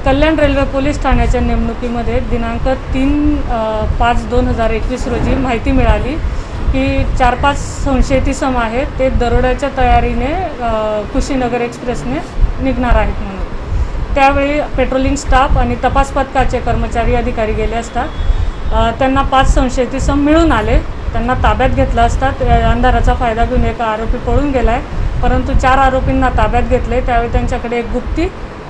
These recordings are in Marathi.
कल्याण रेल्वे पोलीस ठाण्याच्या नेमणुकीमध्ये दिनांक 3/5/2021 रोजी माहिती मिळाली की 4-5 संशयित इसम आहेत, ते दरोड्याच्या तयारीने कुशीनगर एक्सप्रेसने निघणार आहेत म्हणून। त्यावेळी पेट्रोलिंग स्टाफ आणि तपास पथकाचे कर्मचारी अधिकारी गेले असतात त्यांना 5 संशयित इसम मिळून आले। त्यांना ताब्यात घेतलं असतात। अंधाराचा फायदा घेऊन एक आरोपी पळून गेलाय, परंतु 4 आरोपींना ताब्यात घेतले। त्यावेळी त्यांच्याकडे एक गुप्ती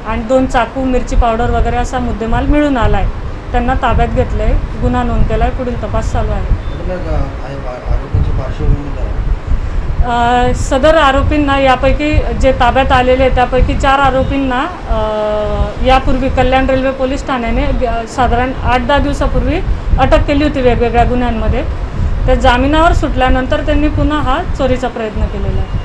आणि 2 चाकू, मिरची पावडर वगैरे असा मुद्देमाल मिळून आला आहे। त्यांना ताब्यात घेतलंय, गुन्हा नोंद केला आहे, पुढील तपास चालू आहे। सदर आरोपींना यापैकी जे ताब्यात आलेले त्यापैकी 4 आरोपींना यापूर्वी कल्याण रेल्वे पोलीस ठाण्याने साधारण 8-10 दिवसापूर्वी अटक केली होती वेगवेगळ्या गुन्ह्यांमध्ये। त्या जामिनावर सुटल्यानंतर त्यांनी पुन्हा हा चोरीचा प्रयत्न केलेला आहे।